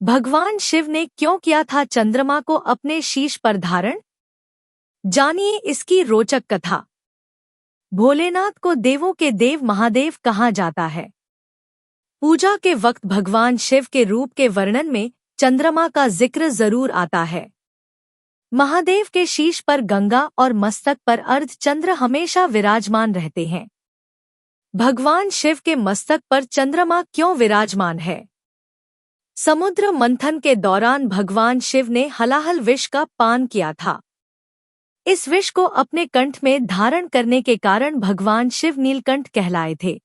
भगवान शिव ने क्यों किया था चंद्रमा को अपने शीश पर धारण? जानिए इसकी रोचक कथा। भोलेनाथ को देवों के देव महादेव कहा जाता है। पूजा के वक्त भगवान शिव के रूप के वर्णन में चंद्रमा का जिक्र जरूर आता है। महादेव के शीश पर गंगा और मस्तक पर अर्ध चंद्र हमेशा विराजमान रहते हैं। भगवान शिव के मस्तक पर चंद्रमा क्यों विराजमान है? समुद्र मंथन के दौरान भगवान शिव ने हलाहल विष का पान किया था। इस विष को अपने कंठ में धारण करने के कारण भगवान शिव नीलकंठ कहलाए थे।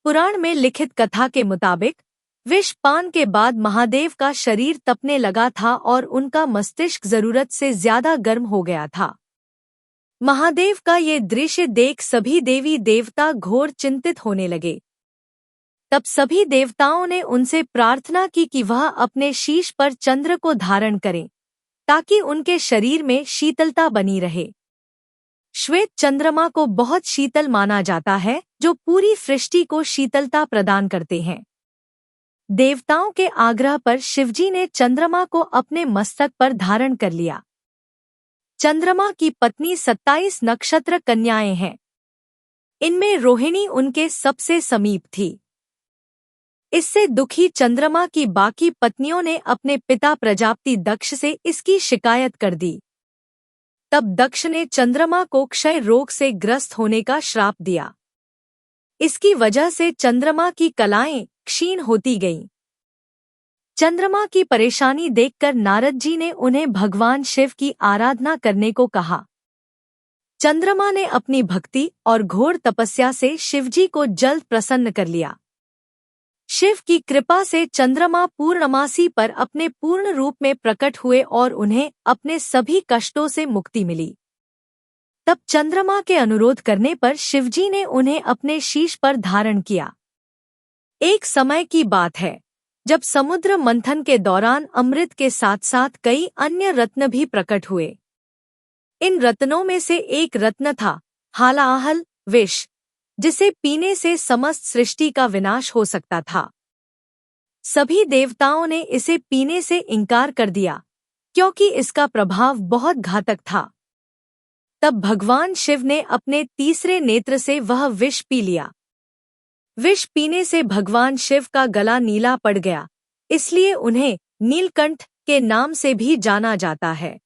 पुराण में लिखित कथा के मुताबिक विष पान के बाद महादेव का शरीर तपने लगा था और उनका मस्तिष्क जरूरत से ज्यादा गर्म हो गया था। महादेव का ये दृश्य देख सभी देवी देवता घोर चिंतित होने लगे। तब सभी देवताओं ने उनसे प्रार्थना की कि वह अपने शीश पर चंद्र को धारण करें ताकि उनके शरीर में शीतलता बनी रहे। श्वेत चंद्रमा को बहुत शीतल माना जाता है, जो पूरी सृष्टि को शीतलता प्रदान करते हैं। देवताओं के आग्रह पर शिवजी ने चंद्रमा को अपने मस्तक पर धारण कर लिया। चंद्रमा की पत्नी 27 नक्षत्र कन्याएं हैं। इनमें रोहिणी उनके सबसे समीप थी। इससे दुखी चंद्रमा की बाकी पत्नियों ने अपने पिता प्रजापति दक्ष से इसकी शिकायत कर दी। तब दक्ष ने चंद्रमा को क्षय रोग से ग्रस्त होने का श्राप दिया। इसकी वजह से चंद्रमा की कलाएं क्षीण होती गईं। चंद्रमा की परेशानी देखकर नारद जी ने उन्हें भगवान शिव की आराधना करने को कहा। चंद्रमा ने अपनी भक्ति और घोर तपस्या से शिवजी को जल्द प्रसन्न कर लिया। शिव की कृपा से चंद्रमा पूर्णमासी पर अपने पूर्ण रूप में प्रकट हुए और उन्हें अपने सभी कष्टों से मुक्ति मिली। तब चंद्रमा के अनुरोध करने पर शिवजी ने उन्हें अपने शीश पर धारण किया। एक समय की बात है जब समुद्र मंथन के दौरान अमृत के साथ साथ कई अन्य रत्न भी प्रकट हुए। इन रत्नों में से एक रत्न था हालाहल विष, जिसे पीने से समस्त सृष्टि का विनाश हो सकता था। सभी देवताओं ने इसे पीने से इनकार कर दिया क्योंकि इसका प्रभाव बहुत घातक था। तब भगवान शिव ने अपने तीसरे नेत्र से वह विष पी लिया। विष पीने से भगवान शिव का गला नीला पड़ गया, इसलिए उन्हें नीलकंठ के नाम से भी जाना जाता है।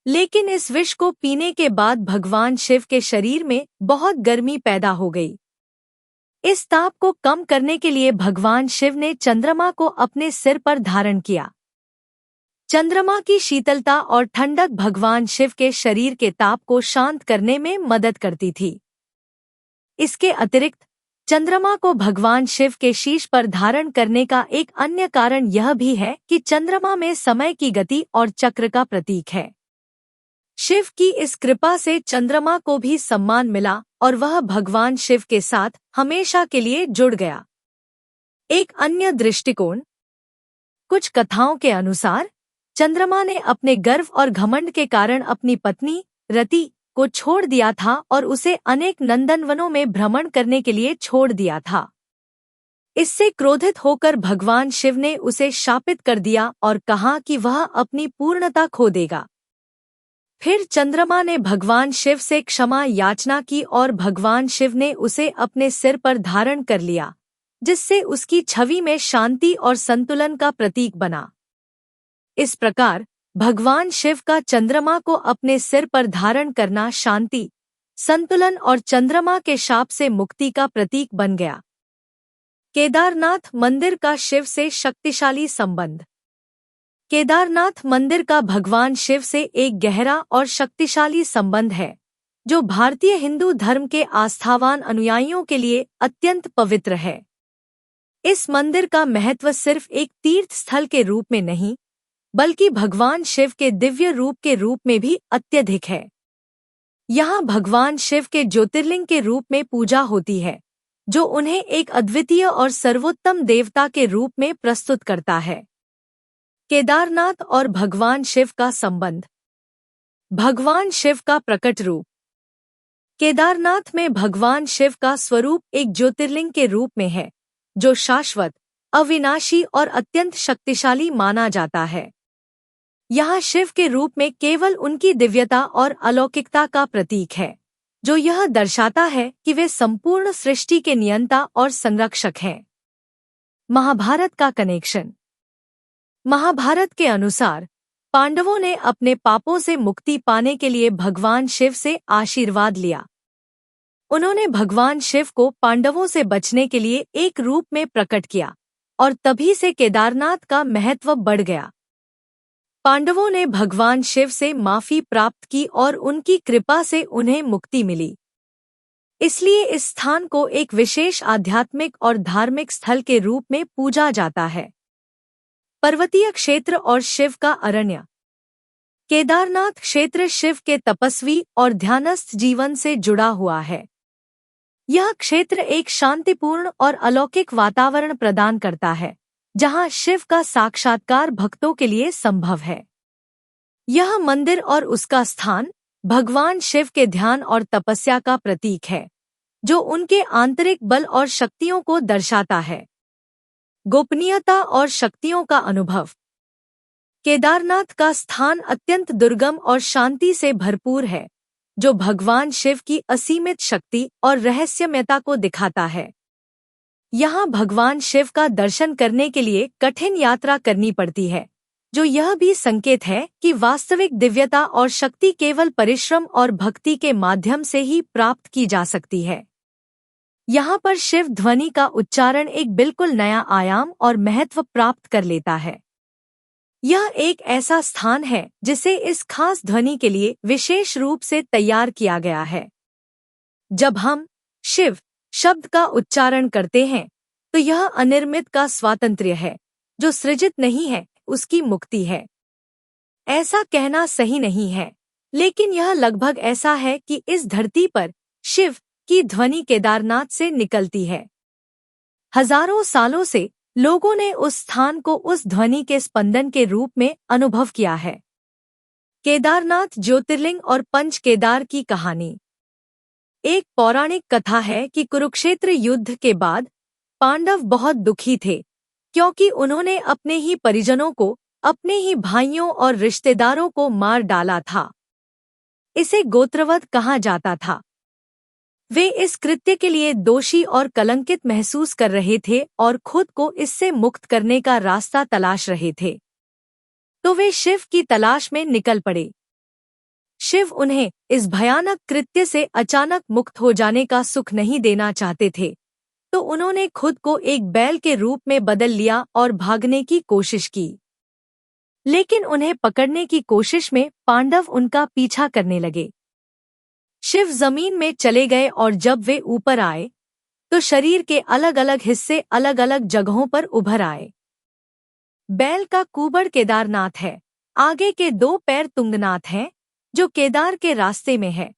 लेकिन इस विष को पीने के बाद भगवान शिव के शरीर में बहुत गर्मी पैदा हो गई। इस ताप को कम करने के लिए भगवान शिव ने चंद्रमा को अपने सिर पर धारण किया। चंद्रमा की शीतलता और ठंडक भगवान शिव के शरीर के ताप को शांत करने में मदद करती थी। इसके अतिरिक्त चंद्रमा को भगवान शिव के शीश पर धारण करने का एक अन्य कारण यह भी है कि चंद्रमा में समय की गति और चक्र का प्रतीक है। शिव की इस कृपा से चंद्रमा को भी सम्मान मिला और वह भगवान शिव के साथ हमेशा के लिए जुड़ गया। एक अन्य दृष्टिकोण। कुछ कथाओं के अनुसार चंद्रमा ने अपने गर्व और घमंड के कारण अपनी पत्नी रति को छोड़ दिया था और उसे अनेक नंदनवनों में भ्रमण करने के लिए छोड़ दिया था। इससे क्रोधित होकर भगवान शिव ने उसे शापित कर दिया और कहा कि वह अपनी पूर्णता खो देगा। फिर चंद्रमा ने भगवान शिव से क्षमा याचना की और भगवान शिव ने उसे अपने सिर पर धारण कर लिया, जिससे उसकी छवि में शांति और संतुलन का प्रतीक बना। इस प्रकार भगवान शिव का चंद्रमा को अपने सिर पर धारण करना शांति, संतुलन और चंद्रमा के शाप से मुक्ति का प्रतीक बन गया। केदारनाथ मंदिर का शिव से शक्तिशाली संबंध। केदारनाथ मंदिर का भगवान शिव से एक गहरा और शक्तिशाली संबंध है, जो भारतीय हिंदू धर्म के आस्थावान अनुयायियों के लिए अत्यंत पवित्र है। इस मंदिर का महत्व सिर्फ एक तीर्थ स्थल के रूप में नहीं, बल्कि भगवान शिव के दिव्य रूप के रूप में भी अत्यधिक है। यहाँ भगवान शिव के ज्योतिर्लिंग के रूप में पूजा होती है, जो उन्हें एक अद्वितीय और सर्वोत्तम देवता के रूप में प्रस्तुत करता है। केदारनाथ और भगवान शिव का संबंध। भगवान शिव का प्रकट रूप। केदारनाथ में भगवान शिव का स्वरूप एक ज्योतिर्लिंग के रूप में है, जो शाश्वत, अविनाशी और अत्यंत शक्तिशाली माना जाता है। यहाँ शिव के रूप में केवल उनकी दिव्यता और अलौकिकता का प्रतीक है, जो यह दर्शाता है कि वे संपूर्ण सृष्टि के नियंता और संरक्षक हैं। महाभारत का कनेक्शन। महाभारत के अनुसार पांडवों ने अपने पापों से मुक्ति पाने के लिए भगवान शिव से आशीर्वाद लिया। उन्होंने भगवान शिव को पांडवों से बचने के लिए एक रूप में प्रकट किया और तभी से केदारनाथ का महत्व बढ़ गया। पांडवों ने भगवान शिव से माफी प्राप्त की और उनकी कृपा से उन्हें मुक्ति मिली। इसलिए इस स्थान को एक विशेष आध्यात्मिक और धार्मिक स्थल के रूप में पूजा जाता है। पर्वतीय क्षेत्र और शिव का अरण्य। केदारनाथ क्षेत्र शिव के तपस्वी और ध्यानस्थ जीवन से जुड़ा हुआ है। यह क्षेत्र एक शांतिपूर्ण और अलौकिक वातावरण प्रदान करता है, जहां शिव का साक्षात्कार भक्तों के लिए संभव है। यह मंदिर और उसका स्थान भगवान शिव के ध्यान और तपस्या का प्रतीक है, जो उनके आंतरिक बल और शक्तियों को दर्शाता है। गोपनीयता और शक्तियों का अनुभव। केदारनाथ का स्थान अत्यंत दुर्गम और शांति से भरपूर है, जो भगवान शिव की असीमित शक्ति और रहस्यमयता को दिखाता है। यहाँ भगवान शिव का दर्शन करने के लिए कठिन यात्रा करनी पड़ती है, जो यह भी संकेत है कि वास्तविक दिव्यता और शक्ति केवल परिश्रम और भक्ति के माध्यम से ही प्राप्त की जा सकती है। यहाँ पर शिव ध्वनि का उच्चारण एक बिल्कुल नया आयाम और महत्व प्राप्त कर लेता है। यह एक ऐसा स्थान है जिसे इस खास ध्वनि के लिए विशेष रूप से तैयार किया गया है। जब हम शिव शब्द का उच्चारण करते हैं, तो यह अनिर्मित का स्वातंत्र्य है, जो सृजित नहीं है, उसकी मुक्ति है। ऐसा कहना सही नहीं है, लेकिन यह लगभग ऐसा है कि इस धरती पर शिव की ध्वनि केदारनाथ से निकलती है। हजारों सालों से लोगों ने उस स्थान को उस ध्वनि के स्पंदन के रूप में अनुभव किया है। केदारनाथ ज्योतिर्लिंग और पंच केदार की कहानी। एक पौराणिक कथा है कि कुरुक्षेत्र युद्ध के बाद पांडव बहुत दुखी थे, क्योंकि उन्होंने अपने ही परिजनों को, अपने ही भाइयों और रिश्तेदारों को मार डाला था। इसे गोत्रवध कहा जाता था। वे इस कृत्य के लिए दोषी और कलंकित महसूस कर रहे थे और खुद को इससे मुक्त करने का रास्ता तलाश रहे थे। तो वे शिव की तलाश में निकल पड़े। शिव उन्हें इस भयानक कृत्य से अचानक मुक्त हो जाने का सुख नहीं देना चाहते थे, तो उन्होंने खुद को एक बैल के रूप में बदल लिया और भागने की कोशिश की। लेकिन उन्हें पकड़ने की कोशिश में पांडव उनका पीछा करने लगे। शिव जमीन में चले गए और जब वे ऊपर आए, तो शरीर के अलग अलग हिस्से अलग अलग जगहों पर उभर आए। बैल का कुबड़ केदारनाथ है, आगे के 2 पैर तुंगनाथ हैं, जो केदार के रास्ते में है।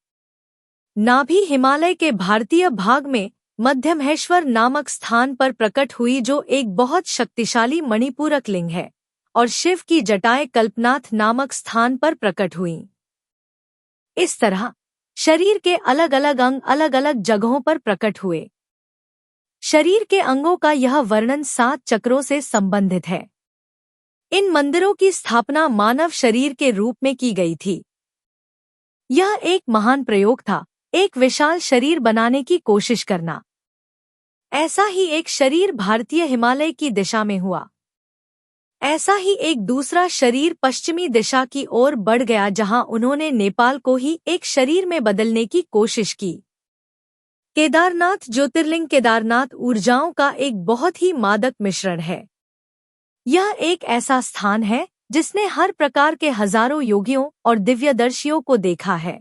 नाभि हिमालय के भारतीय भाग में मध्यमहेश्वर नामक स्थान पर प्रकट हुई, जो एक बहुत शक्तिशाली मणिपूरक लिंग है, और शिव की जटाएं कल्पनाथ नामक स्थान पर प्रकट हुईं। इस तरह शरीर के अलग अलग अंग अलग अलग जगहों पर प्रकट हुए। शरीर के अंगों का यह वर्णन 7 चक्रों से संबंधित है। इन मंदिरों की स्थापना मानव शरीर के रूप में की गई थी। यह एक महान प्रयोग था, एक विशाल शरीर बनाने की कोशिश करना। ऐसा ही एक शरीर भारतीय हिमालय की दिशा में हुआ। ऐसा ही एक दूसरा शरीर पश्चिमी दिशा की ओर बढ़ गया, जहां उन्होंने नेपाल को ही एक शरीर में बदलने की कोशिश की। केदारनाथ ज्योतिर्लिंग केदारनाथ ऊर्जाओं का एक बहुत ही मादक मिश्रण है। यह एक ऐसा स्थान है जिसने हर प्रकार के हजारों योगियों और दिव्यदर्शियों को देखा है।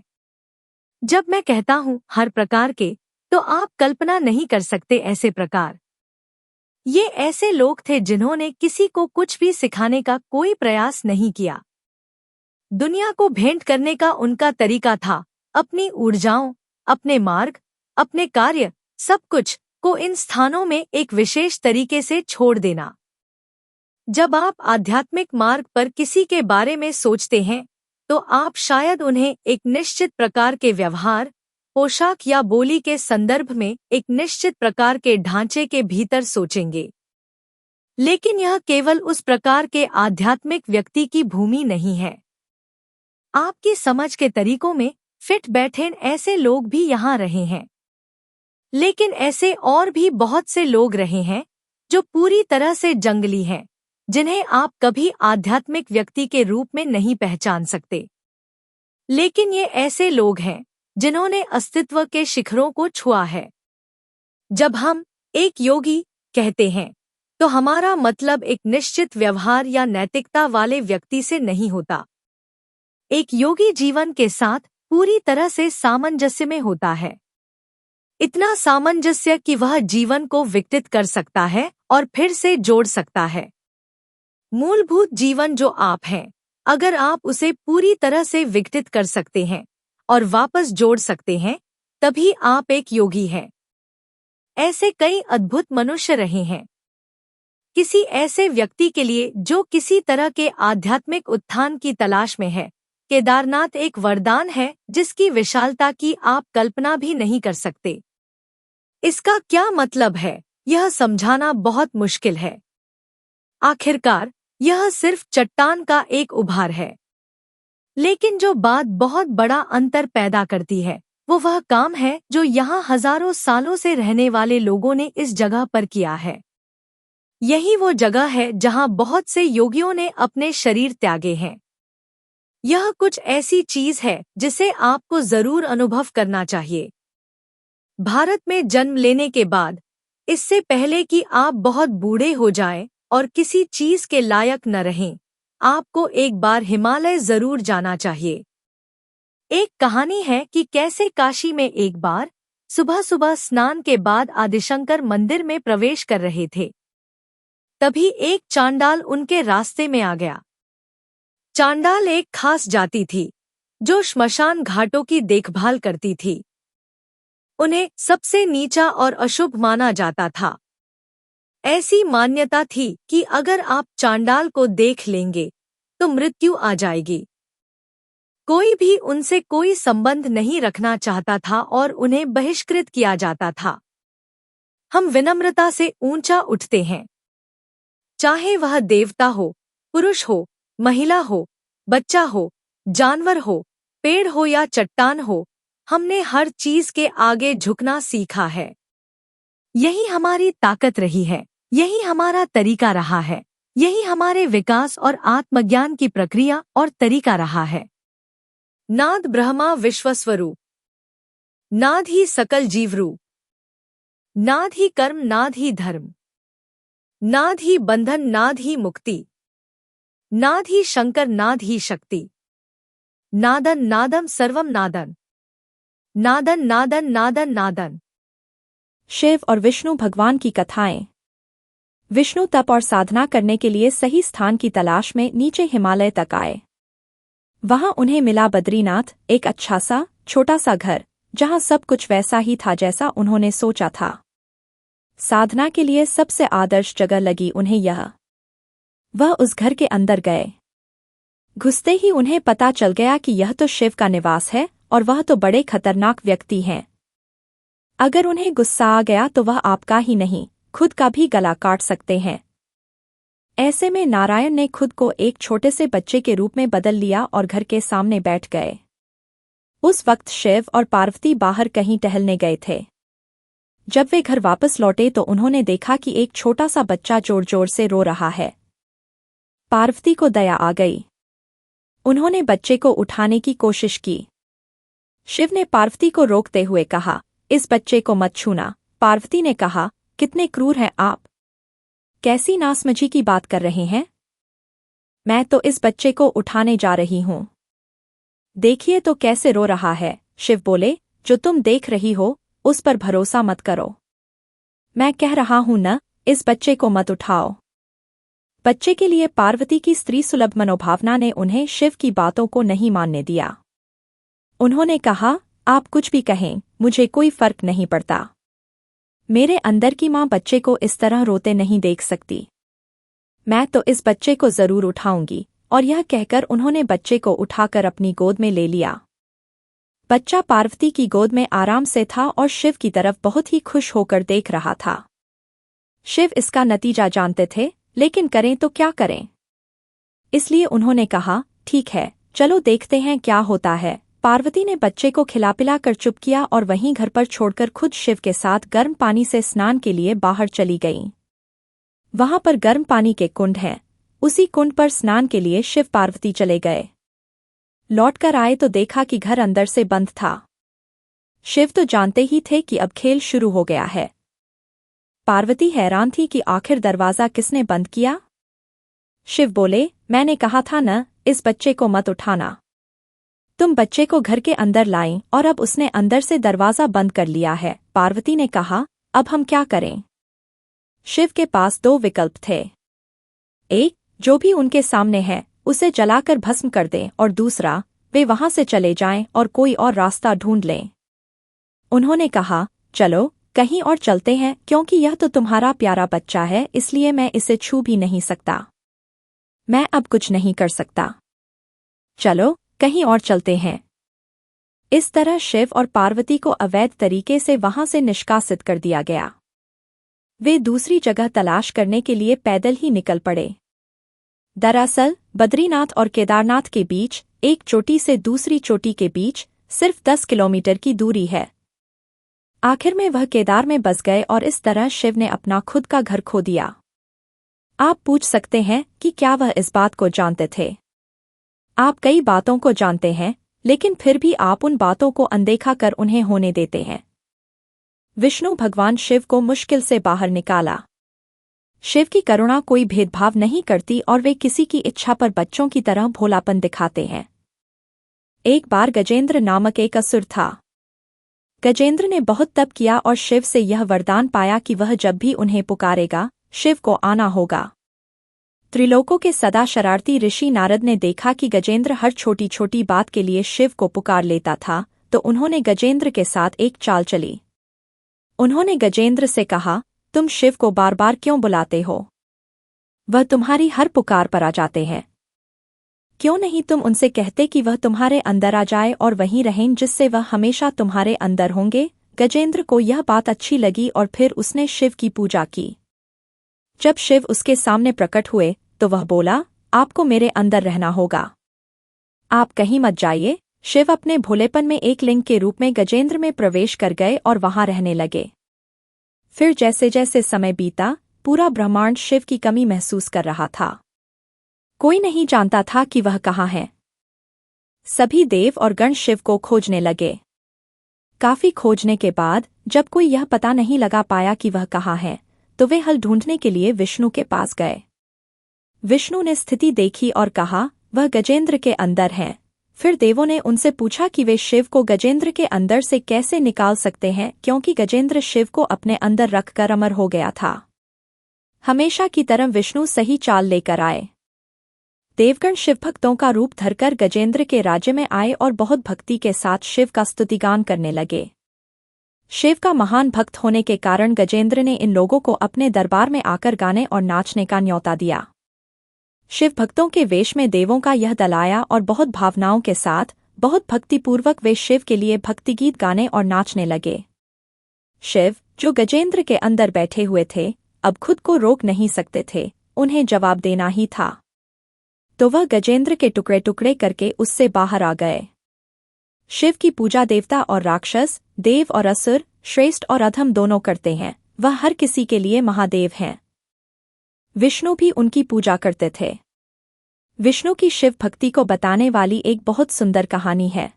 जब मैं कहता हूँ हर प्रकार के, तो आप कल्पना नहीं कर सकते ऐसे प्रकार। ये ऐसे लोग थे जिन्होंने किसी को कुछ भी सिखाने का कोई प्रयास नहीं किया। दुनिया को भेंट करने का उनका तरीका था अपनी ऊर्जाओं, अपने मार्ग, अपने कार्य, सब कुछ को इन स्थानों में एक विशेष तरीके से छोड़ देना। जब आप आध्यात्मिक मार्ग पर किसी के बारे में सोचते हैं, तो आप शायद उन्हें एक निश्चित प्रकार के व्यवहार, पोशाक या बोली के संदर्भ में एक निश्चित प्रकार के ढांचे के भीतर सोचेंगे। लेकिन यह केवल उस प्रकार के आध्यात्मिक व्यक्ति की भूमि नहीं है। आपकी समझ के तरीकों में फिट बैठे ऐसे लोग भी यहाँ रहे हैं, लेकिन ऐसे और भी बहुत से लोग रहे हैं जो पूरी तरह से जंगली हैं, जिन्हें आप कभी आध्यात्मिक व्यक्ति के रूप में नहीं पहचान सकते। लेकिन ये ऐसे लोग हैं जिन्होंने अस्तित्व के शिखरों को छुआ है। जब हम एक योगी कहते हैं तो हमारा मतलब एक निश्चित व्यवहार या नैतिकता वाले व्यक्ति से नहीं होता। एक योगी जीवन के साथ पूरी तरह से सामंजस्य में होता है, इतना सामंजस्य कि वह जीवन को विकसित कर सकता है और फिर से जोड़ सकता है। मूलभूत जीवन जो आप हैं, अगर आप उसे पूरी तरह से विकसित कर सकते हैं और वापस जोड़ सकते हैं, तभी आप एक योगी हैं। ऐसे कई अद्भुत मनुष्य रहे हैं। किसी ऐसे व्यक्ति के लिए जो किसी तरह के आध्यात्मिक उत्थान की तलाश में है, केदारनाथ एक वरदान है जिसकी विशालता की आप कल्पना भी नहीं कर सकते। इसका क्या मतलब है, यह समझाना बहुत मुश्किल है। आखिरकार यह सिर्फ चट्टान का एक उभार है, लेकिन जो बात बहुत बड़ा अंतर पैदा करती है वो वह काम है जो यहाँ हजारों सालों से रहने वाले लोगों ने इस जगह पर किया है। यही वो जगह है जहाँ बहुत से योगियों ने अपने शरीर त्यागे हैं। यह कुछ ऐसी चीज है जिसे आपको जरूर अनुभव करना चाहिए। भारत में जन्म लेने के बाद, इससे पहले कि आप बहुत बूढ़े हो जाएं और किसी चीज के लायक न रहें, आपको एक बार हिमालय जरूर जाना चाहिए। एक कहानी है कि कैसे काशी में एक बार सुबह सुबह स्नान के बाद आदिशंकर मंदिर में प्रवेश कर रहे थे। तभी एक चांडाल उनके रास्ते में आ गया। चांडाल एक खास जाति थी जो श्मशान घाटों की देखभाल करती थी। उन्हें सबसे नीचा और अशुभ माना जाता था। ऐसी मान्यता थी कि अगर आप चांडाल को देख लेंगे तो मृत्यु आ जाएगी। कोई भी उनसे कोई संबंध नहीं रखना चाहता था और उन्हें बहिष्कृत किया जाता था। हम विनम्रता से ऊंचा उठते हैं, चाहे वह देवता हो, पुरुष हो, महिला हो, बच्चा हो, जानवर हो, पेड़ हो या चट्टान हो, हमने हर चीज के आगे झुकना सीखा है। यही हमारी ताकत रही है, यही हमारा तरीका रहा है, यही हमारे विकास और आत्मज्ञान की प्रक्रिया और तरीका रहा है। नाद ब्रह्मा विश्वस्वरूप, नाद ही सकल जीवरूप, नाद ही कर्म, नाद ही धर्म, नाद ही बंधन, नाद ही मुक्ति, नाद ही शंकर, नाद ही शक्ति, नादन नादम सर्वम नादन, नादन नादन नादन नादन। शिव और विष्णु भगवान की कथाएं। विष्णु तप और साधना करने के लिए सही स्थान की तलाश में नीचे हिमालय तक आए। वहां उन्हें मिला बद्रीनाथ, एक अच्छा सा छोटा सा घर जहां सब कुछ वैसा ही था जैसा उन्होंने सोचा था। साधना के लिए सबसे आदर्श जगह लगी उन्हें यह। वह उस घर के अंदर गए। घुसते ही उन्हें पता चल गया कि यह तो शिव का निवास है और वह तो बड़े खतरनाक व्यक्ति हैं। अगर उन्हें गुस्सा आ गया तो वह आपका ही नहीं, खुद का भी गला काट सकते हैं। ऐसे में नारायण ने खुद को एक छोटे से बच्चे के रूप में बदल लिया और घर के सामने बैठ गए। उस वक्त शिव और पार्वती बाहर कहीं टहलने गए थे। जब वे घर वापस लौटे तो उन्होंने देखा कि एक छोटा सा बच्चा जोर जोर से रो रहा है। पार्वती को दया आ गई। उन्होंने बच्चे को उठाने की कोशिश की। शिव ने पार्वती को रोकते हुए कहा, इस बच्चे को मत छूना। पार्वती ने कहा, कितने क्रूर हैं आप, कैसी नासमझी की बात कर रहे हैं। मैं तो इस बच्चे को उठाने जा रही हूं। देखिए तो कैसे रो रहा है। शिव बोले, जो तुम देख रही हो उस पर भरोसा मत करो। मैं कह रहा हूं न, इस बच्चे को मत उठाओ। बच्चे के लिए पार्वती की स्त्री सुलभ मनोभावना ने उन्हें शिव की बातों को नहीं मानने दिया। उन्होंने कहा, आप कुछ भी कहें, मुझे कोई फर्क नहीं पड़ता। मेरे अंदर की माँ बच्चे को इस तरह रोते नहीं देख सकती। मैं तो इस बच्चे को जरूर उठाऊंगी। और यह कहकर उन्होंने बच्चे को उठाकर अपनी गोद में ले लिया। बच्चा पार्वती की गोद में आराम से था और शिव की तरफ बहुत ही खुश होकर देख रहा था। शिव इसका नतीजा जानते थे, लेकिन करें तो क्या करें। इसलिए उन्होंने कहा, ठीक है, चलो देखते हैं क्या होता है। पार्वती ने बच्चे को खिलापिलाकर चुप किया और वहीं घर पर छोड़कर खुद शिव के साथ गर्म पानी से स्नान के लिए बाहर चली गईं। वहां पर गर्म पानी के कुंड हैं। उसी कुंड पर स्नान के लिए शिव पार्वती चले गए। लौटकर आए तो देखा कि घर अंदर से बंद था। शिव तो जानते ही थे कि अब खेल शुरू हो गया है। पार्वती हैरान थी कि आखिर दरवाज़ा किसने बंद किया। शिव बोले, मैंने कहा था न, इस बच्चे को मत उठाना। तुम बच्चे को घर के अंदर लाईं और अब उसने अंदर से दरवाज़ा बंद कर लिया है। पार्वती ने कहा, अब हम क्या करें। शिव के पास दो विकल्प थे। एक, जो भी उनके सामने है उसे जलाकर भस्म कर दें, और दूसरा, वे वहां से चले जाएं और कोई और रास्ता ढूंढ लें। उन्होंने कहा, चलो कहीं और चलते हैं, क्योंकि यह तो तुम्हारा प्यारा बच्चा है, इसलिए मैं इसे छू भी नहीं सकता। मैं अब कुछ नहीं कर सकता। चलो कहीं और चलते हैं। इस तरह शिव और पार्वती को अवैध तरीके से वहां से निष्कासित कर दिया गया। वे दूसरी जगह तलाश करने के लिए पैदल ही निकल पड़े। दरअसल बद्रीनाथ और केदारनाथ के बीच, एक चोटी से दूसरी चोटी के बीच सिर्फ 10 किलोमीटर की दूरी है। आखिर में वह केदार में बस गए और इस तरह शिव ने अपना खुद का घर खो दिया। आप पूछ सकते हैं कि क्या वह इस बात को जानते थे। आप कई बातों को जानते हैं, लेकिन फिर भी आप उन बातों को अनदेखा कर उन्हें होने देते हैं। विष्णु भगवान शिव को मुश्किल से बाहर निकाला। शिव की करुणा कोई भेदभाव नहीं करती और वे किसी की इच्छा पर बच्चों की तरह भोलापन दिखाते हैं। एक बार गजेंद्र नामक एक असुर था। गजेंद्र ने बहुत तप किया और शिव से यह वरदान पाया कि वह जब भी उन्हें पुकारेगा, शिव को आना होगा। त्रिलोकों के सदा शरारती ऋषि नारद ने देखा कि गजेंद्र हर छोटी छोटी बात के लिए शिव को पुकार लेता था, तो उन्होंने गजेंद्र के साथ एक चाल चली। उन्होंने गजेंद्र से कहा, तुम शिव को बार बार क्यों बुलाते हो? वह तुम्हारी हर पुकार पर आ जाते हैं। क्यों नहीं तुम उनसे कहते कि वह तुम्हारे अंदर आ जाए और वहीं रहें, जिससे वह हमेशा तुम्हारे अंदर होंगे। गजेंद्र को यह बात अच्छी लगी और फिर उसने शिव की पूजा की। जब शिव उसके सामने प्रकट हुए तो वह बोला, आपको मेरे अंदर रहना होगा। आप कहीं मत जाइए। शिव अपने भोलेपन में एक लिंग के रूप में गजेंद्र में प्रवेश कर गए और वहां रहने लगे। फिर जैसे जैसे समय बीता, पूरा ब्रह्मांड शिव की कमी महसूस कर रहा था। कोई नहीं जानता था कि वह कहाँ है। सभी देव और गण शिव को खोजने लगे। काफी खोजने के बाद जब कोई यह पता नहीं लगा पाया कि वह कहाँ है, तो वे हल ढूंढने के लिए विष्णु के पास गए। विष्णु ने स्थिति देखी और कहा, वह गजेंद्र के अंदर हैं। फिर देवों ने उनसे पूछा कि वे शिव को गजेंद्र के अंदर से कैसे निकाल सकते हैं, क्योंकि गजेंद्र शिव को अपने अंदर रखकर अमर हो गया था। हमेशा की तरह विष्णु सही चाल लेकर आए। देवगण शिव भक्तों का रूप धरकर गजेंद्र के राज्य में आए और बहुत भक्ति के साथ शिव का स्तुतिगान करने लगे। शिव का महान भक्त होने के कारण गजेंद्र ने इन लोगों को अपने दरबार में आकर गाने और नाचने का न्योता दिया। शिव भक्तों के वेश में देवों का यह दल आया और बहुत भावनाओं के साथ, बहुत भक्तिपूर्वक वे शिव के लिए भक्तिगीत गाने और नाचने लगे। शिव, जो गजेंद्र के अंदर बैठे हुए थे, अब खुद को रोक नहीं सकते थे, उन्हें जवाब देना ही था। तो वह गजेंद्र के टुकड़े टुकड़े करके उससे बाहर आ गए। शिव की पूजा देवता और राक्षस, देव और असुर, श्रेष्ठ और अधम दोनों करते हैं। वह हर किसी के लिए महादेव हैं। विष्णु भी उनकी पूजा करते थे। विष्णु की शिव भक्ति को बताने वाली एक बहुत सुंदर कहानी है।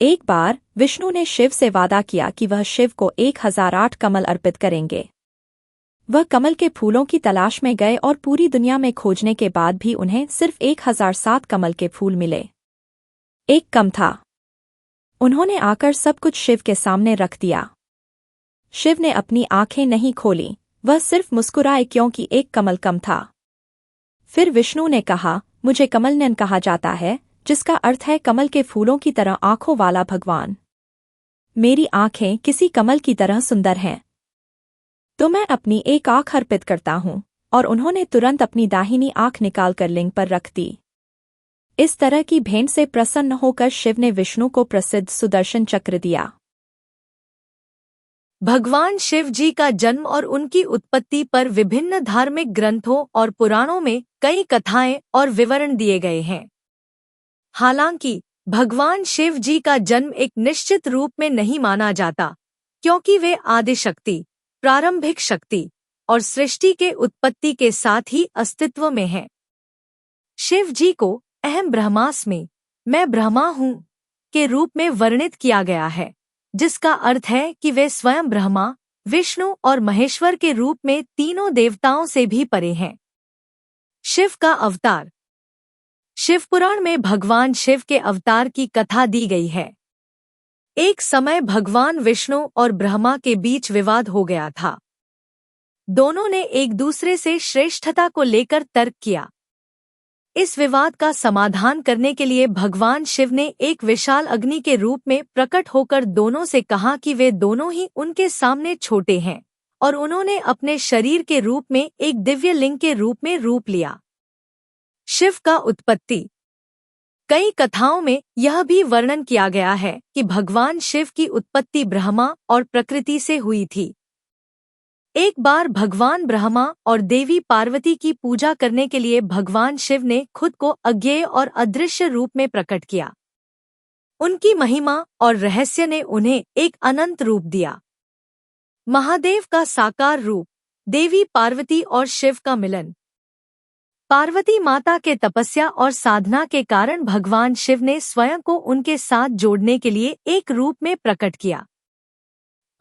एक बार विष्णु ने शिव से वादा किया कि वह शिव को 1008 कमल अर्पित करेंगे। वह कमल के फूलों की तलाश में गए और पूरी दुनिया में खोजने के बाद भी उन्हें सिर्फ 1007 कमल के फूल मिले। एक कम था। उन्होंने आकर सब कुछ शिव के सामने रख दिया। शिव ने अपनी आंखें नहीं खोली, वह सिर्फ मुस्कुराए क्योंकि एक कमल कम था। फिर विष्णु ने कहा, मुझे कमलनयन कहा जाता है, जिसका अर्थ है कमल के फूलों की तरह आंखों वाला भगवान। मेरी आंखें किसी कमल की तरह सुंदर हैं, तो मैं अपनी एक आंख अर्पित करता हूँ। और उन्होंने तुरंत अपनी दाहिनी आंख निकालकर लिंग पर रख दी। इस तरह की भेंट से प्रसन्न होकर शिव ने विष्णु को प्रसिद्ध सुदर्शन चक्र दिया। भगवान शिव जी का जन्म और उनकी उत्पत्ति पर विभिन्न धार्मिक ग्रंथों और पुराणों में कई कथाएं और विवरण दिए गए हैं। हालांकि भगवान शिव जी का जन्म एक निश्चित रूप में नहीं माना जाता, क्योंकि वे आदि शक्ति, प्रारंभिक शक्ति और सृष्टि के उत्पत्ति के साथ ही अस्तित्व में हैं। शिव जी को अहम ब्रह्मास्मि में मैं ब्रह्मा हूँ के रूप में वर्णित किया गया है, जिसका अर्थ है कि वे स्वयं ब्रह्मा, विष्णु और महेश्वर के रूप में तीनों देवताओं से भी परे हैं। शिव का अवतार। शिवपुराण में भगवान शिव के अवतार की कथा दी गई है। एक समय भगवान विष्णु और ब्रह्मा के बीच विवाद हो गया था। दोनों ने एक दूसरे से श्रेष्ठता को लेकर तर्क किया। इस विवाद का समाधान करने के लिए भगवान शिव ने एक विशाल अग्नि के रूप में प्रकट होकर दोनों से कहा कि वे दोनों ही उनके सामने छोटे हैं, और उन्होंने अपने शरीर के रूप में एक दिव्य लिंग के रूप में रूप लिया। शिव का उत्पत्ति। कई कथाओं में यह भी वर्णन किया गया है कि भगवान शिव की उत्पत्ति ब्रह्मा और प्रकृति से हुई थी। एक बार भगवान ब्रह्मा और देवी पार्वती की पूजा करने के लिए भगवान शिव ने खुद को अज्ञेय और अदृश्य रूप में प्रकट किया। उनकी महिमा और रहस्य ने उन्हें एक अनंत रूप दिया। महादेव का साकार रूप, देवी पार्वती और शिव का मिलन। पार्वती माता के तपस्या और साधना के कारण भगवान शिव ने स्वयं को उनके साथ जोड़ने के लिए एक रूप में प्रकट किया।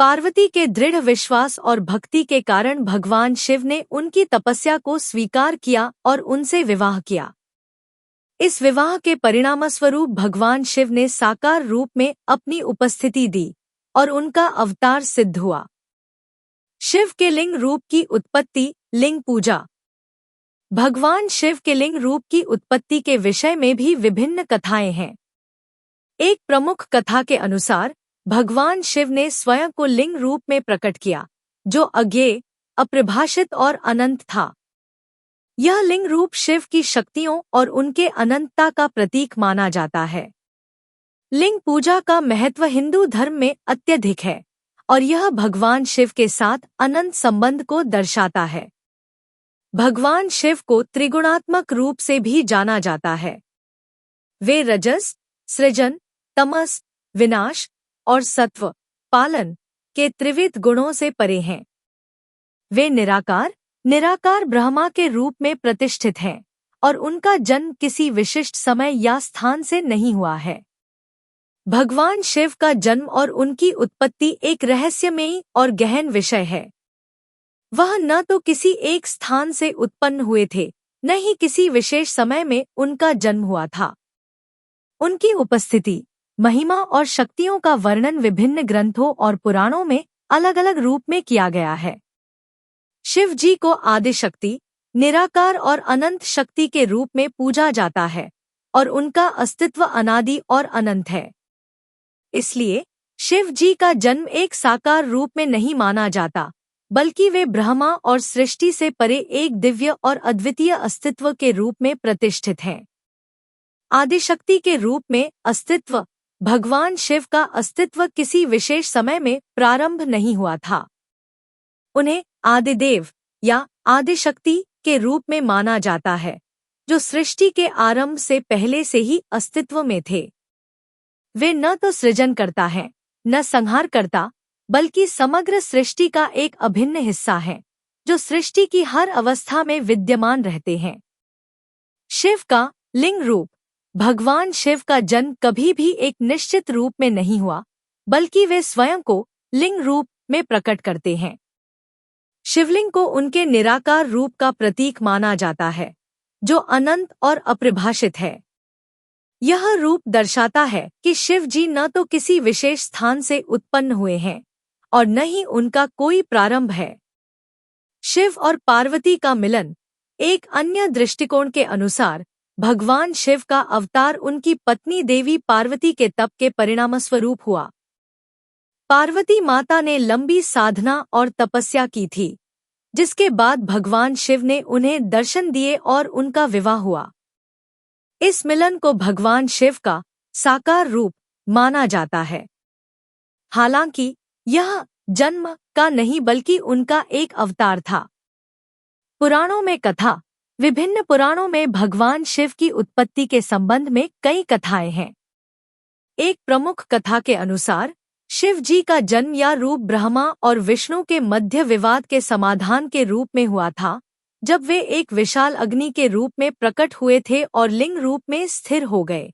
पार्वती के दृढ़ विश्वास और भक्ति के कारण भगवान शिव ने उनकी तपस्या को स्वीकार किया और उनसे विवाह किया। इस विवाह के परिणामस्वरूप भगवान शिव ने साकार रूप में अपनी उपस्थिति दी और उनका अवतार सिद्ध हुआ। शिव के लिंग रूप की उत्पत्ति, लिंग पूजा। भगवान शिव के लिंग रूप की उत्पत्ति के विषय में भी विभिन्न कथाएं हैं। एक प्रमुख कथा के अनुसार भगवान शिव ने स्वयं को लिंग रूप में प्रकट किया, जो अज्ञेय, अप्रभाषित और अनंत था। यह लिंग रूप शिव की शक्तियों और उनके अनंतता का प्रतीक माना जाता है। लिंग पूजा का महत्व हिंदू धर्म में अत्यधिक है और यह भगवान शिव के साथ अनंत संबंध को दर्शाता है। भगवान शिव को त्रिगुणात्मक रूप से भी जाना जाता है। वे रजस, सृजन, तमस, विनाश और सत्व, पालन के त्रिविध गुणों से परे हैं। वे निराकार ब्रह्मा के रूप में प्रतिष्ठित हैं और उनका जन्म किसी विशिष्ट समय या स्थान से नहीं हुआ है। भगवान शिव का जन्म और उनकी उत्पत्ति एक रहस्यमयी और गहन विषय है। वह न तो किसी एक स्थान से उत्पन्न हुए थे, न ही किसी विशेष समय में उनका जन्म हुआ था। उनकी उपस्थिति, महिमा और शक्तियों का वर्णन विभिन्न ग्रंथों और पुराणों में अलग अलग रूप में किया गया है। शिव जी को आदि शक्ति, निराकार और अनंत शक्ति के रूप में पूजा जाता है और उनका अस्तित्व अनादि और अनंत है। इसलिए शिव जी का जन्म एक साकार रूप में नहीं माना जाता, बल्कि वे ब्रह्मा और सृष्टि से परे एक दिव्य और अद्वितीय अस्तित्व के रूप में प्रतिष्ठित हैं। आदिशक्ति के रूप में अस्तित्व। भगवान शिव का अस्तित्व किसी विशेष समय में प्रारंभ नहीं हुआ था। उन्हें आदिदेव या आदिशक्ति के रूप में माना जाता है, जो सृष्टि के आरंभ से पहले से ही अस्तित्व में थे। वे न तो सृजन करता है, न संहार करता, बल्कि समग्र सृष्टि का एक अभिन्न हिस्सा है, जो सृष्टि की हर अवस्था में विद्यमान रहते हैं। शिव का लिंग रूप। भगवान शिव का जन्म कभी भी एक निश्चित रूप में नहीं हुआ, बल्कि वे स्वयं को लिंग रूप में प्रकट करते हैं। शिवलिंग को उनके निराकार रूप का प्रतीक माना जाता है, जो अनंत और अप्रभाषित है। यह रूप दर्शाता है कि शिव जी न तो किसी विशेष स्थान से उत्पन्न हुए हैं और न ही उनका कोई प्रारंभ है। शिव और पार्वती का मिलन। एक अन्य दृष्टिकोण के अनुसार भगवान शिव का अवतार उनकी पत्नी देवी पार्वती के तप के परिणामस्वरूप हुआ। पार्वती माता ने लंबी साधना और तपस्या की थी, जिसके बाद भगवान शिव ने उन्हें दर्शन दिए और उनका विवाह हुआ। इस मिलन को भगवान शिव का साकार रूप माना जाता है। हालांकि यह जन्म का नहीं बल्कि उनका एक अवतार था। पुराणों में कथा। विभिन्न पुराणों में भगवान शिव की उत्पत्ति के संबंध में कई कथाएं हैं। एक प्रमुख कथा के अनुसार शिव जी का जन्म या रूप ब्रह्मा और विष्णु के मध्य विवाद के समाधान के रूप में हुआ था, जब वे एक विशाल अग्नि के रूप में प्रकट हुए थे और लिंग रूप में स्थिर हो गए।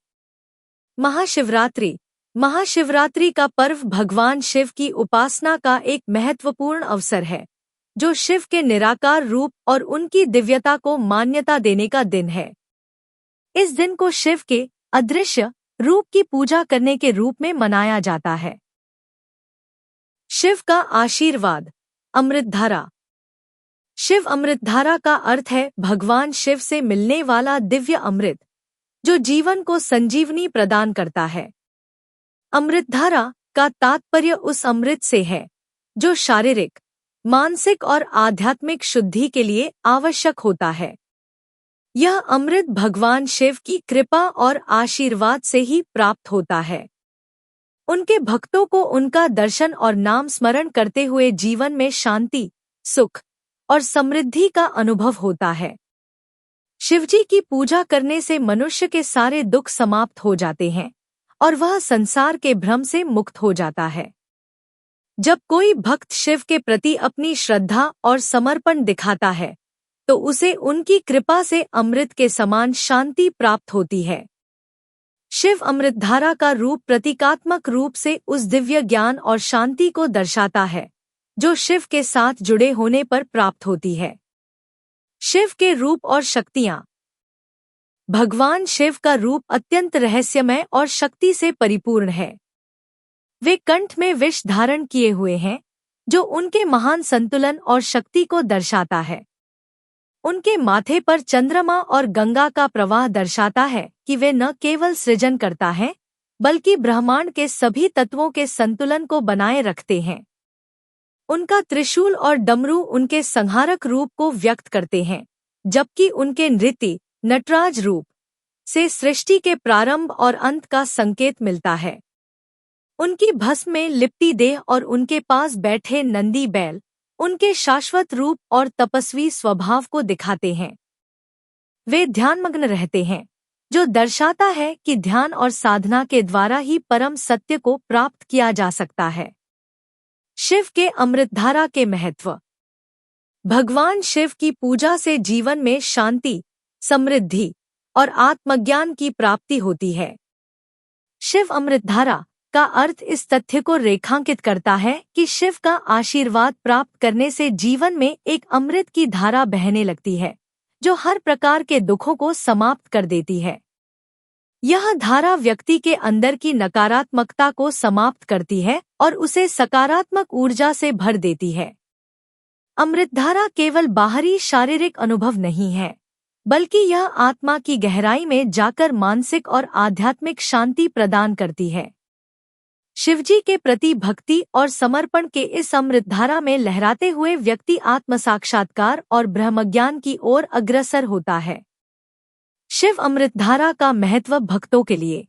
महाशिवरात्रि। महाशिवरात्रि का पर्व भगवान शिव की उपासना का एक महत्वपूर्ण अवसर है, जो शिव के निराकार रूप और उनकी दिव्यता को मान्यता देने का दिन है। इस दिन को शिव के अदृश्य रूप की पूजा करने के रूप में मनाया जाता है। शिव का आशीर्वाद। अमृतधारा। शिव अमृतधारा का अर्थ है भगवान शिव से मिलने वाला दिव्य अमृत, जो जीवन को संजीवनी प्रदान करता है। अमृतधारा का तात्पर्य उस अमृत से है जो शारीरिक, मानसिक और आध्यात्मिक शुद्धि के लिए आवश्यक होता है। यह अमृत भगवान शिव की कृपा और आशीर्वाद से ही प्राप्त होता है। उनके भक्तों को उनका दर्शन और नाम स्मरण करते हुए जीवन में शांति, सुख और समृद्धि का अनुभव होता है। शिवजी की पूजा करने से मनुष्य के सारे दुख समाप्त हो जाते हैं और वह संसार के भ्रम से मुक्त हो जाता है। जब कोई भक्त शिव के प्रति अपनी श्रद्धा और समर्पण दिखाता है, तो उसे उनकी कृपा से अमृत के समान शांति प्राप्त होती है। शिव अमृतधारा का रूप प्रतीकात्मक रूप से उस दिव्य ज्ञान और शांति को दर्शाता है, जो शिव के साथ जुड़े होने पर प्राप्त होती है। शिव के रूप और शक्तियाँ। भगवान शिव का रूप अत्यंत रहस्यमय और शक्ति से परिपूर्ण है। वे कंठ में विष धारण किए हुए हैं, जो उनके महान संतुलन और शक्ति को दर्शाता है। उनके माथे पर चंद्रमा और गंगा का प्रवाह दर्शाता है कि वे न केवल सृजन करता है, बल्कि ब्रह्मांड के सभी तत्वों के संतुलन को बनाए रखते हैं। उनका त्रिशूल और डमरू उनके संहारक रूप को व्यक्त करते हैं, जबकि उनके नृत्य, नटराज रूप से सृष्टि के प्रारंभ और अंत का संकेत मिलता है। उनकी भस्म में लिपटी देह और उनके पास बैठे नंदी बैल उनके शाश्वत रूप और तपस्वी स्वभाव को दिखाते हैं। वे ध्यानमग्न रहते हैं, जो दर्शाता है कि ध्यान और साधना के द्वारा ही परम सत्य को प्राप्त किया जा सकता है। शिव के अमृतधारा के महत्व। भगवान शिव की पूजा से जीवन में शांति, समृद्धि और आत्मज्ञान की प्राप्ति होती है। शिव अमृतधारा का अर्थ इस तथ्य को रेखांकित करता है कि शिव का आशीर्वाद प्राप्त करने से जीवन में एक अमृत की धारा बहने लगती है, जो हर प्रकार के दुखों को समाप्त कर देती है। यह धारा व्यक्ति के अंदर की नकारात्मकता को समाप्त करती है और उसे सकारात्मक ऊर्जा से भर देती है। अमृतधारा केवल बाहरी शारीरिक अनुभव नहीं है, बल्कि यह आत्मा की गहराई में जाकर मानसिक और आध्यात्मिक शांति प्रदान करती है। शिवजी के प्रति भक्ति और समर्पण के इस अमृतधारा में लहराते हुए व्यक्ति आत्म साक्षात्कार और ब्रह्मज्ञान की ओर अग्रसर होता है। शिव अमृतधारा का महत्व भक्तों के लिए।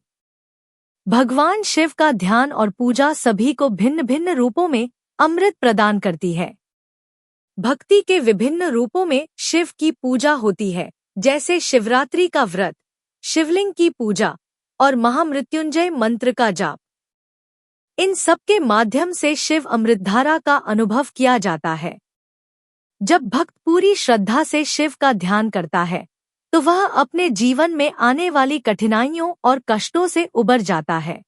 भगवान शिव का ध्यान और पूजा सभी को भिन्न भिन्न रूपों में अमृत प्रदान करती है। भक्ति के विभिन्न रूपों में शिव की पूजा होती है, जैसे शिवरात्रि का व्रत, शिवलिंग की पूजा और महामृत्युंजय मंत्र का जाप। इन सब के माध्यम से शिव अमृतधारा का अनुभव किया जाता है। जब भक्त पूरी श्रद्धा से शिव का ध्यान करता है, तो वह अपने जीवन में आने वाली कठिनाइयों और कष्टों से उबर जाता है।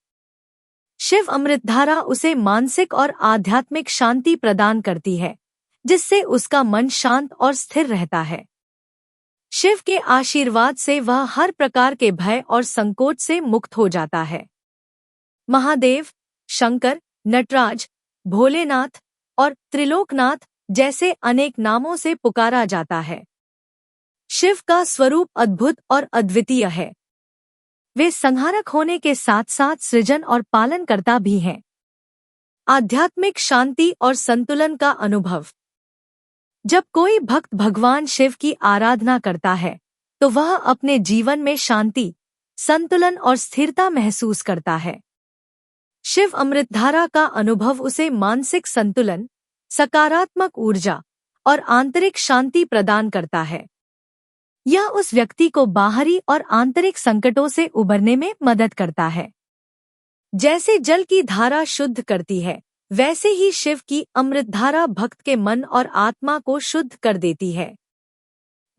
शिव अमृतधारा उसे मानसिक और आध्यात्मिक शांति प्रदान करती है, जिससे उसका मन शांत और स्थिर रहता है। शिव के आशीर्वाद से वह हर प्रकार के भय और संकोच से मुक्त हो जाता है। महादेव, शंकर, नटराज, भोलेनाथ और त्रिलोकनाथ जैसे अनेक नामों से पुकारा जाता है। शिव का स्वरूप अद्भुत और अद्वितीय है। वे संहारक होने के साथ साथ सृजन और पालनकर्ता भी हैं। आध्यात्मिक शांति और संतुलन का अनुभव। जब कोई भक्त भगवान शिव की आराधना करता है, तो वह अपने जीवन में शांति, संतुलन और स्थिरता महसूस करता है। शिव अमृतधारा का अनुभव उसे मानसिक संतुलन, सकारात्मक ऊर्जा और आंतरिक शांति प्रदान करता है। यह उस व्यक्ति को बाहरी और आंतरिक संकटों से उबरने में मदद करता है। जैसे जल की धारा शुद्ध करती है, वैसे ही शिव की अमृतधारा भक्त के मन और आत्मा को शुद्ध कर देती है।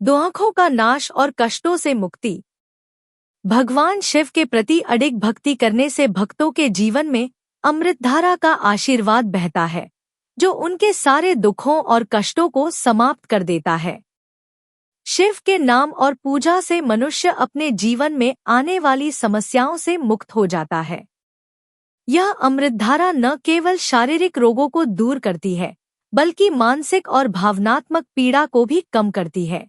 दुआखों का नाश और कष्टों से मुक्ति। भगवान शिव के प्रति अडिग भक्ति करने से भक्तों के जीवन में अमृतधारा का आशीर्वाद बहता है, जो उनके सारे दुखों और कष्टों को समाप्त कर देता है। शिव के नाम और पूजा से मनुष्य अपने जीवन में आने वाली समस्याओं से मुक्त हो जाता है। यह अमृतधारा न केवल शारीरिक रोगों को दूर करती है, बल्कि मानसिक और भावनात्मक पीड़ा को भी कम करती है।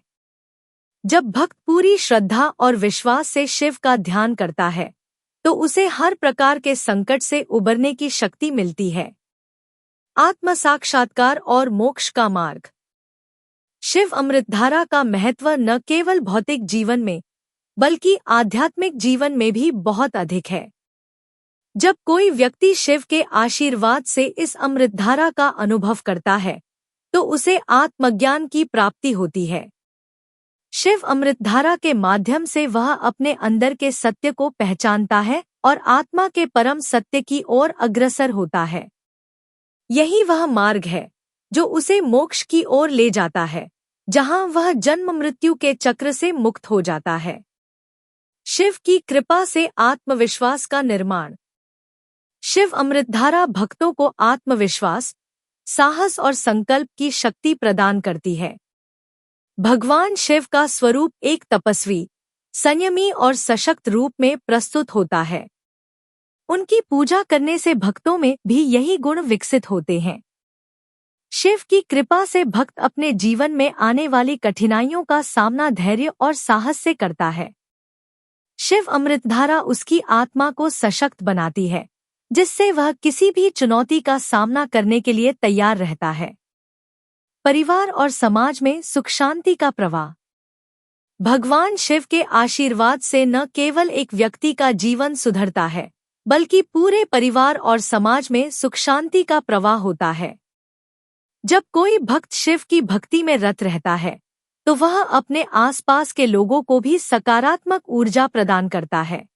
जब भक्त पूरी श्रद्धा और विश्वास से शिव का ध्यान करता है, तो उसे हर प्रकार के संकट से उबरने की शक्ति मिलती है। आत्म साक्षात्कार और मोक्ष का मार्ग। शिव अमृतधारा का महत्व न केवल भौतिक जीवन में, बल्कि आध्यात्मिक जीवन में भी बहुत अधिक है। जब कोई व्यक्ति शिव के आशीर्वाद से इस अमृतधारा का अनुभव करता है, तो उसे आत्मज्ञान की प्राप्ति होती है। शिव अमृतधारा के माध्यम से वह अपने अंदर के सत्य को पहचानता है और आत्मा के परम सत्य की ओर अग्रसर होता है। यही वह मार्ग है जो उसे मोक्ष की ओर ले जाता है, जहां वह जन्म मृत्यु के चक्र से मुक्त हो जाता है। शिव की कृपा से आत्मविश्वास का निर्माण। शिव अमृतधारा भक्तों को आत्मविश्वास, साहस और संकल्प की शक्ति प्रदान करती है। भगवान शिव का स्वरूप एक तपस्वी, संयमी और सशक्त रूप में प्रस्तुत होता है। उनकी पूजा करने से भक्तों में भी यही गुण विकसित होते हैं। शिव की कृपा से भक्त अपने जीवन में आने वाली कठिनाइयों का सामना धैर्य और साहस से करता है। शिव अमृतधारा उसकी आत्मा को सशक्त बनाती है, जिससे वह किसी भी चुनौती का सामना करने के लिए तैयार रहता है। परिवार और समाज में सुख शांति का प्रवाह। भगवान शिव के आशीर्वाद से न केवल एक व्यक्ति का जीवन सुधरता है, बल्कि पूरे परिवार और समाज में सुख शांति का प्रवाह होता है। जब कोई भक्त शिव की भक्ति में रत रहता है, तो वह अपने आसपास के लोगों को भी सकारात्मक ऊर्जा प्रदान करता है।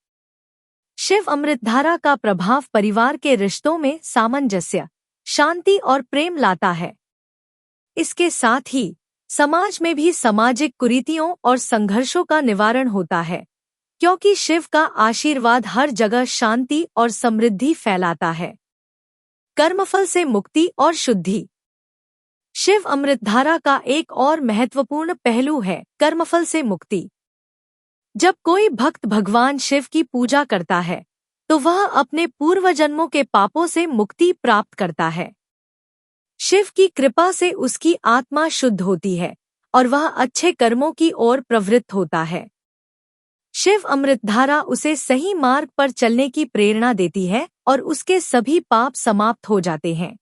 शिव अमृतधारा का प्रभाव परिवार के रिश्तों में सामंजस्य, शांति और प्रेम लाता है। इसके साथ ही समाज में भी सामाजिक कुरीतियों और संघर्षों का निवारण होता है, क्योंकि शिव का आशीर्वाद हर जगह शांति और समृद्धि फैलाता है। कर्मफल से मुक्ति और शुद्धि। शिव अमृतधारा का एक और महत्वपूर्ण पहलू है कर्मफल से मुक्ति। जब कोई भक्त भगवान शिव की पूजा करता है, तो वह अपने पूर्व जन्मों के पापों से मुक्ति प्राप्त करता है। शिव की कृपा से उसकी आत्मा शुद्ध होती है और वह अच्छे कर्मों की ओर प्रवृत्त होता है। शिव अमृतधारा उसे सही मार्ग पर चलने की प्रेरणा देती है और उसके सभी पाप समाप्त हो जाते हैं।